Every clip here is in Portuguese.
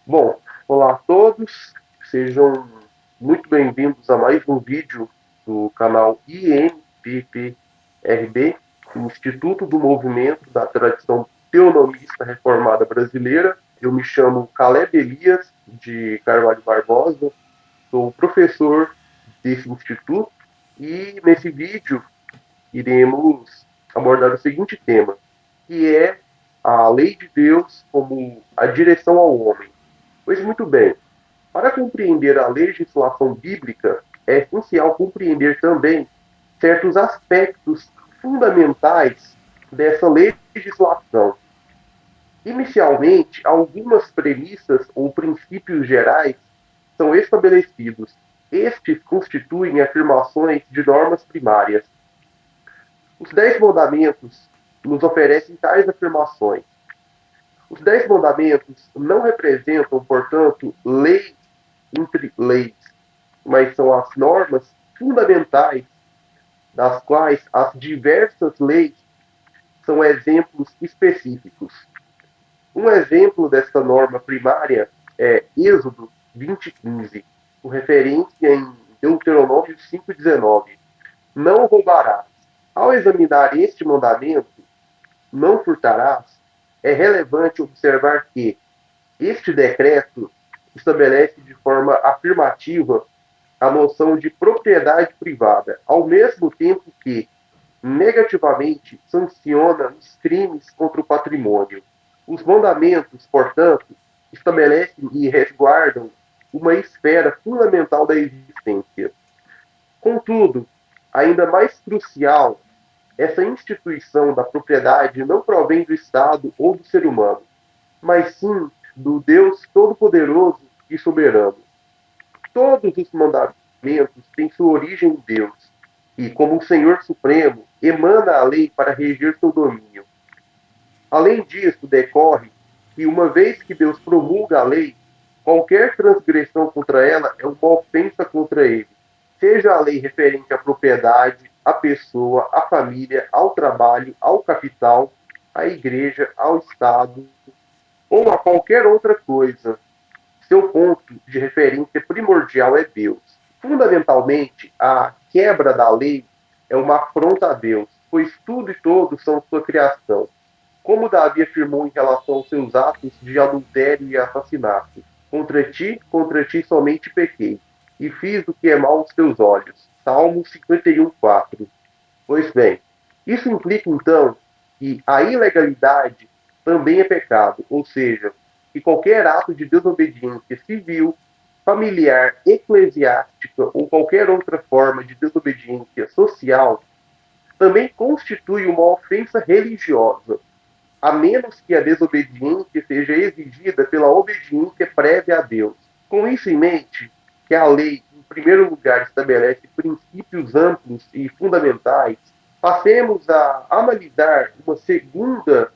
Bom, olá a todos, sejam muito bem-vindos a mais um vídeo do canal IMPPRB, Instituto do Movimento da Tradição Teonomista Reformada Brasileira. Eu me chamo Caleb Elias de Carvalho Barbosa, sou professor desse instituto e nesse vídeo iremos abordar o seguinte tema, que é a lei de Deus como a direção ao homem. Pois muito bem, para compreender a legislação bíblica, é essencial compreender também certos aspectos fundamentais dessa legislação. Inicialmente, algumas premissas ou princípios gerais são estabelecidos. Estes constituem afirmações de normas primárias. Os Dez Mandamentos nos oferecem tais afirmações. Os Dez Mandamentos não representam, portanto, lei entre leis, mas são as normas fundamentais das quais as diversas leis são exemplos específicos. Um exemplo desta norma primária é Êxodo 20:15, com referência em Deuteronômio 5:19. Não roubarás. Ao examinar este mandamento, não furtarás, é relevante observar que este decreto estabelece de forma afirmativa a noção de propriedade privada, ao mesmo tempo que negativamente sanciona os crimes contra o patrimônio. Os mandamentos, portanto, estabelecem e resguardam uma esfera fundamental da existência. Contudo, ainda mais crucial, essa instituição da propriedade não provém do Estado ou do ser humano, mas sim do Deus Todo-Poderoso e Soberano. Todos os mandamentos têm sua origem em Deus, e, como o Senhor Supremo, emana a lei para reger seu domínio. Além disso, decorre que, uma vez que Deus promulga a lei, qualquer transgressão contra ela é uma ofensa contra ele, seja a lei referente à propriedade, à pessoa, à família, ao trabalho, ao capital, à igreja, ao Estado ou a qualquer outra coisa. Seu ponto de referência primordial é Deus. Fundamentalmente, a quebra da lei é uma afronta a Deus, pois tudo e todos são sua criação. Como Davi afirmou em relação aos seus atos de adultério e assassinato: contra ti somente pequei, e fiz o que é mal aos teus olhos. Salmo 51:4. Pois bem, isso implica então que a ilegalidade também é pecado, ou seja, que qualquer ato de desobediência civil, familiar, eclesiástica ou qualquer outra forma de desobediência social também constitui uma ofensa religiosa, a menos que a desobediência seja exigida pela obediência prévia a Deus. Com isso em mente, que a lei, em primeiro lugar, estabelece princípios amplos e fundamentais, passemos a analisar uma segunda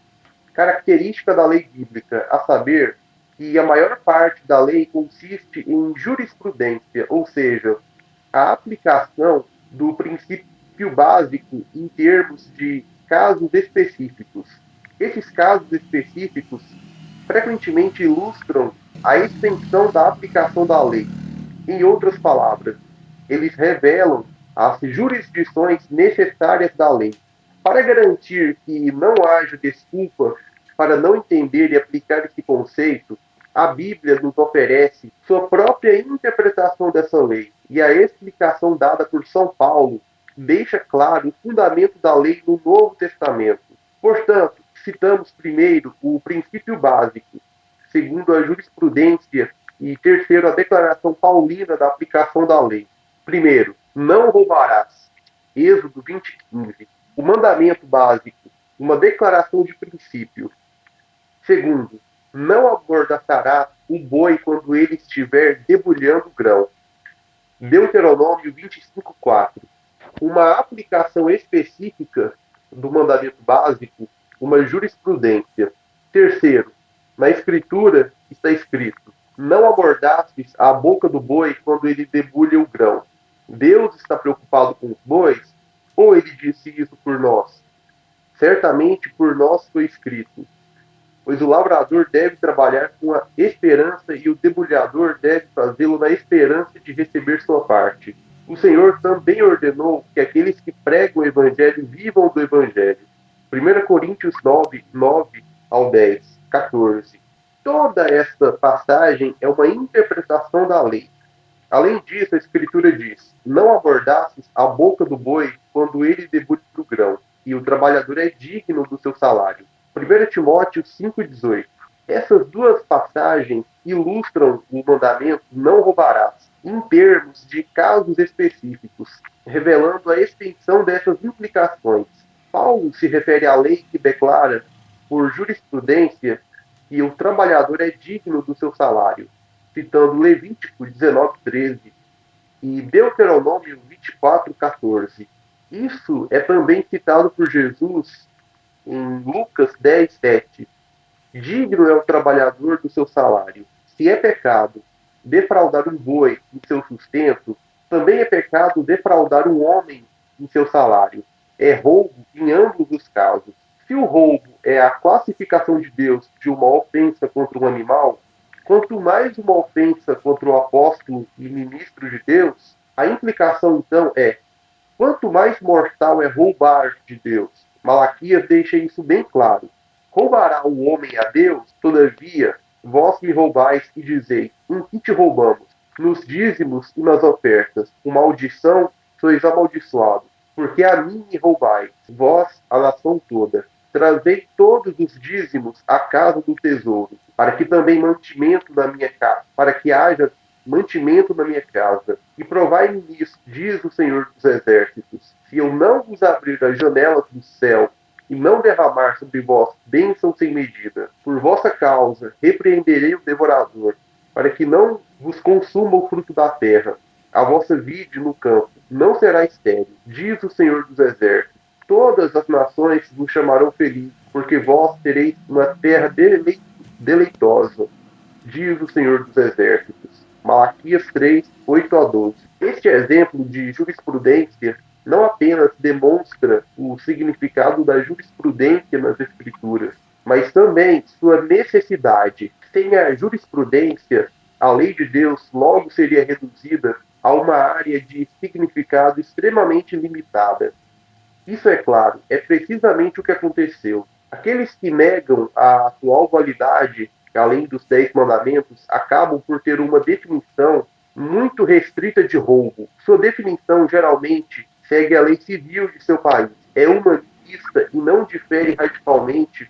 característica da lei bíblica, a saber, que a maior parte da lei consiste em jurisprudência, ou seja, a aplicação do princípio básico em termos de casos específicos. Esses casos específicos frequentemente ilustram a extensão da aplicação da lei. Em outras palavras, eles revelam as jurisdições necessárias da lei. Para garantir que não haja desculpa para não entender e aplicar esse conceito, a Bíblia nos oferece sua própria interpretação dessa lei, e a explicação dada por São Paulo deixa claro o fundamento da lei no Novo Testamento. Portanto, citamos primeiro o princípio básico, segundo a jurisprudência e terceiro a declaração paulina da aplicação da lei. Primeiro, não roubarás. Êxodo 20:15. O mandamento básico, uma declaração de princípio. Segundo, não amordaçarás o boi quando ele estiver debulhando grão. Deuteronômio 25:4. Uma aplicação específica do mandamento básico, uma jurisprudência. Terceiro, na Escritura está escrito: não amordastes a boca do boi quando ele debulha o grão. Deus está preocupado com os bois? Ou ele disse isso por nós? Certamente por nós foi escrito: pois o lavrador deve trabalhar com a esperança e o debulhador deve fazê-lo na esperança de receber sua parte. O Senhor também ordenou que aqueles que pregam o Evangelho vivam do Evangelho. 1 Coríntios 9, 9 ao 10, 14. Toda esta passagem é uma interpretação da lei. Além disso, a Escritura diz: não abordasses a boca do boi quando ele debulha o grão, e o trabalhador é digno do seu salário. 1 Timóteo 5,18. Essas duas passagens ilustram o mandamento não roubarás, em termos de casos específicos, revelando a extensão dessas implicações. Paulo se refere à lei que declara, por jurisprudência, que o trabalhador é digno do seu salário, citando Levítico 19:13 e Deuteronômio 24:14. Isso é também citado por Jesus em Lucas 10:7. Digno é o trabalhador do seu salário. Se é pecado defraudar um boi em seu sustento, também é pecado defraudar um homem em seu salário. É roubo em ambos os casos. Se o roubo é a classificação de Deus de uma ofensa contra um animal, quanto mais uma ofensa contra o apóstolo e ministro de Deus, a implicação então é: quanto mais mortal é roubar de Deus. Malaquias deixa isso bem claro. Roubará o homem a Deus? Todavia, vós me roubais e dizeis: em que te roubamos? Nos dízimos e nas ofertas. Com maldição sois amaldiçoados, porque a mim me roubais, vós, a nação toda. Trazei todos os dízimos à casa do tesouro, para que também mantimento na minha casa, para que haja mantimento na minha casa. E provai-me nisso, diz o Senhor dos Exércitos, se eu não vos abrir as janelas do céu e não derramar sobre vós bênção sem medida. Por vossa causa repreenderei o devorador, para que não vos consuma o fruto da terra. A vossa vide no campo não será estéril, diz o Senhor dos Exércitos. Todas as nações vos chamarão felizes, porque vós tereis uma terra deleitosa, diz o Senhor dos Exércitos. Malaquias 3, 8 a 12. Este exemplo de jurisprudência não apenas demonstra o significado da jurisprudência nas Escrituras, mas também sua necessidade. Sem a jurisprudência, a lei de Deus logo seria reduzida a uma área de significado extremamente limitada. Isso, é claro, é precisamente o que aconteceu. Aqueles que negam a atual validade, além dos 10 mandamentos, acabam por ter uma definição muito restrita de roubo. Sua definição geralmente segue a lei civil de seu país. É humanista e não difere radicalmente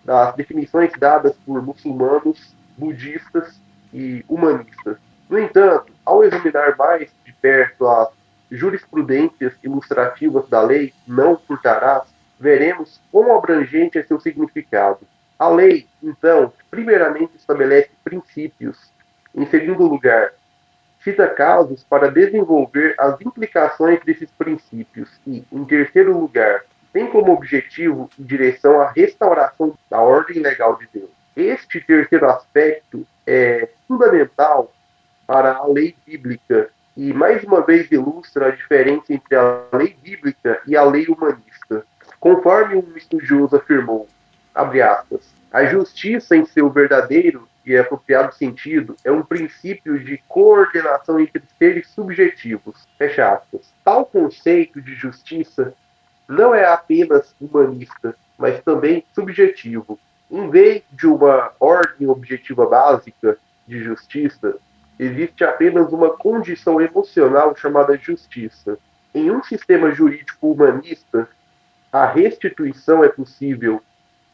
das definições dadas por muçulmanos, budistas e humanistas. No entanto, ao examinar mais de perto as jurisprudências ilustrativas da lei não furtarás, veremos quão abrangente é seu significado. A lei, então, primeiramente estabelece princípios. Em segundo lugar, cita casos para desenvolver as implicações desses princípios e, em terceiro lugar, tem como objetivo e direção a restauração da ordem legal de Deus. Este terceiro aspecto é fundamental para a lei bíblica e, mais uma vez, ilustra a diferença entre a lei bíblica e a lei humanista. Conforme um estudioso afirmou, abre aspas, a justiça em seu verdadeiro e apropriado sentido é um princípio de coordenação entre seres subjetivos, fecha aspas. Tal conceito de justiça não é apenas humanista, mas também subjetivo. Em vez de uma ordem objetiva básica de justiça, existe apenas uma condição emocional chamada justiça. Em um sistema jurídico humanista, a restituição é possível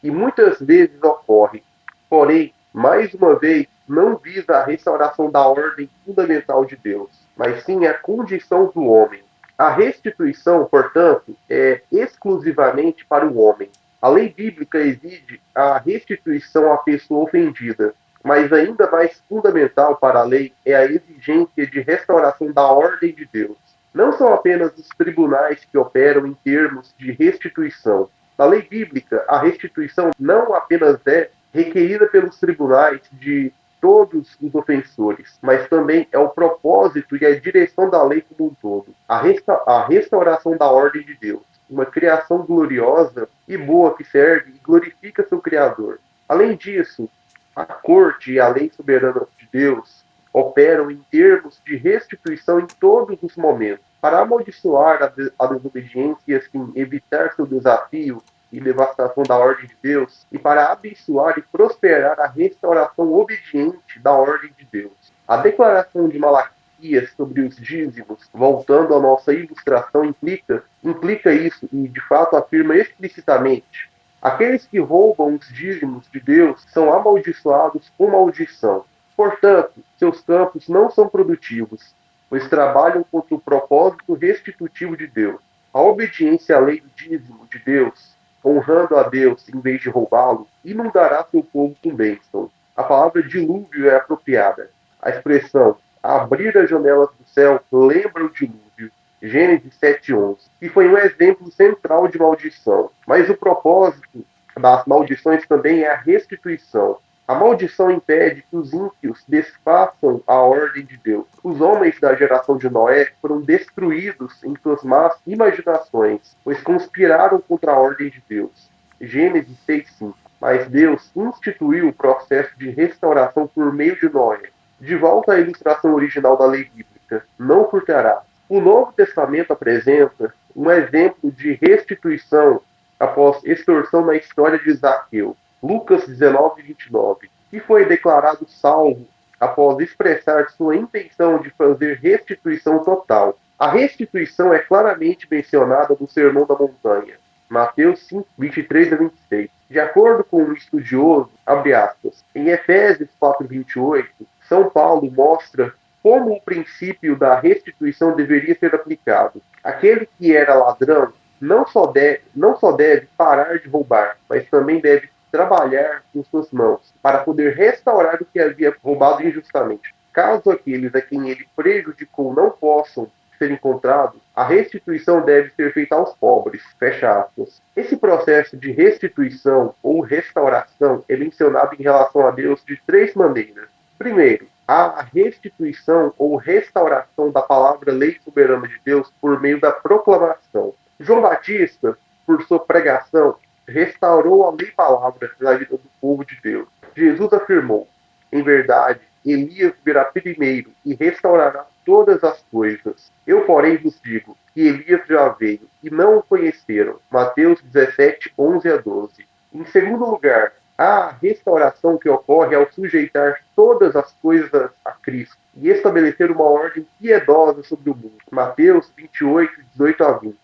e muitas vezes ocorre. Porém, mais uma vez, não visa a restauração da ordem fundamental de Deus, mas sim a condição do homem. A restituição, portanto, é exclusivamente para o homem. A lei bíblica exige a restituição à pessoa ofendida, mas ainda mais fundamental para a lei é a exigência de restauração da ordem de Deus. Não são apenas os tribunais que operam em termos de restituição. Na lei bíblica, a restituição não apenas é requerida pelos tribunais de todos os ofensores, mas também é o propósito e a direção da lei como um todo. A restauração da ordem de Deus, uma criação gloriosa e boa que serve e glorifica seu Criador. Além disso, a corte e a lei soberana de Deus operam em termos de restituição em todos os momentos. Para amaldiçoar a desobediência e assim evitar seu desafio e devastação da ordem de Deus, e para abençoar e prosperar a restauração obediente da ordem de Deus. A declaração de Malaquias sobre os dízimos, voltando à nossa ilustração, implica isso e de fato afirma explicitamente: aqueles que roubam os dízimos de Deus são amaldiçoados com maldição. Portanto, seus campos não são produtivos, pois trabalham contra o propósito restitutivo de Deus. A obediência à lei do dízimo de Deus, honrando a Deus em vez de roubá-lo, inundará seu povo com bênção. A palavra dilúvio é apropriada. A expressão abrir as janelas do céu lembra o dilúvio. Gênesis 7:11, que foi um exemplo central de maldição. Mas o propósito das maldições também é a restituição. A maldição impede que os ímpios desfaçam a ordem de Deus. Os homens da geração de Noé foram destruídos em suas más imaginações, pois conspiraram contra a ordem de Deus. Gênesis 6:5. Mas Deus instituiu o processo de restauração por meio de Noé. De volta à ilustração original da lei bíblica, não furtarás. O Novo Testamento apresenta um exemplo de restituição após extorsão na história de Zaqueu. Lucas 19:29, que foi declarado salvo após expressar sua intenção de fazer restituição total. A restituição é claramente mencionada no Sermão da Montanha, Mateus 5:23-26. De acordo com um estudioso, abre aspas, em Efésios 4:28, São Paulo mostra como o princípio da restituição deveria ser aplicado. Aquele que era ladrão não só deve parar de roubar, mas também deve trabalhar com suas mãos para poder restaurar o que havia roubado injustamente. Caso aqueles a quem ele prejudicou não possam ser encontrados, a restituição deve ser feita aos pobres. Fecha aspas. Esse processo de restituição ou restauração é mencionado em relação a Deus de três maneiras. Primeiro, a restituição ou restauração da palavra lei soberana de Deus por meio da proclamação. João Batista, por sua pregação, restaurou a lei palavra na vida do povo de Deus. Jesus afirmou: em verdade, Elias virá primeiro e restaurará todas as coisas. Eu, porém, vos digo que Elias já veio e não o conheceram. Mateus 17:11-12. Em segundo lugar, a restauração que ocorre ao sujeitar todas as coisas a Cristo e estabelecer uma ordem piedosa sobre o mundo. Mateus 28:18-20.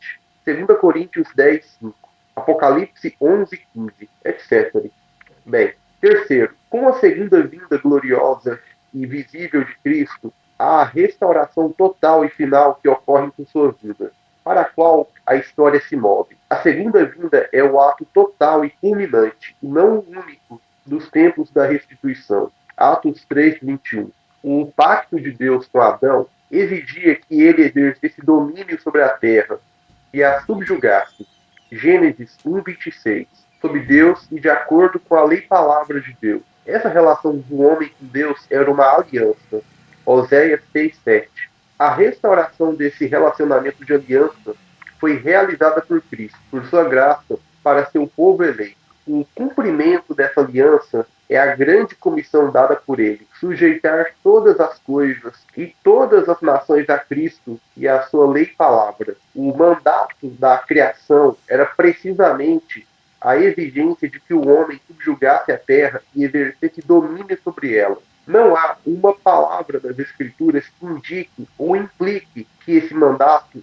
2 Coríntios 10:5. Apocalipse 11:15, etc. Bem, terceiro, com a segunda vinda gloriosa e visível de Cristo, há a restauração total e final que ocorre com sua vida, para a qual a história se move. A segunda vinda é o ato total e culminante, e não o único, dos tempos da restituição. Atos 3:21. O pacto de Deus com Adão exigia que ele exercesse domínio sobre a terra e a subjugasse. Gênesis 1:26. Sob Deus e de acordo com a lei palavra de Deus. Essa relação do homem com Deus era uma aliança. Oséias 6:7. A restauração desse relacionamento de aliança foi realizada por Cristo, por sua graça, para seu povo eleito. O cumprimento dessa aliança é a grande comissão dada por ele, sujeitar todas as coisas e todas as nações a Cristo e a sua lei e palavra. O mandato da criação era precisamente a exigência de que o homem subjugasse a terra e exercesse domínio sobre ela. Não há uma palavra das Escrituras que indique ou implique que esse mandato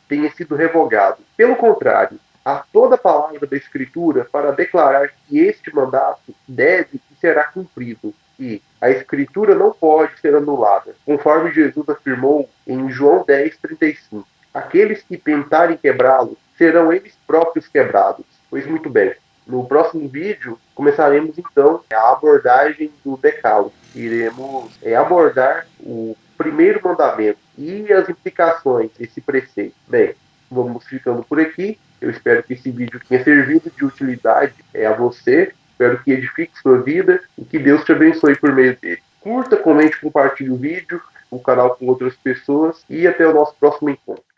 tenha sido revogado. Pelo contrário, há toda palavra da Escritura para declarar que este mandato deve e será cumprido. E a Escritura não pode ser anulada, conforme Jesus afirmou em João 10:35. Aqueles que tentarem quebrá-lo serão eles próprios quebrados. Pois muito bem, no próximo vídeo começaremos então a abordagem do Decálogo. Iremos abordar o primeiro mandamento e as implicações desse preceito. Bem, vamos ficando por aqui. Eu espero que esse vídeo tenha servido de utilidade a você. Espero que edifique sua vida e que Deus te abençoe por meio dele. Curta, comente, compartilhe o vídeo, o canal com outras pessoas e até o nosso próximo encontro.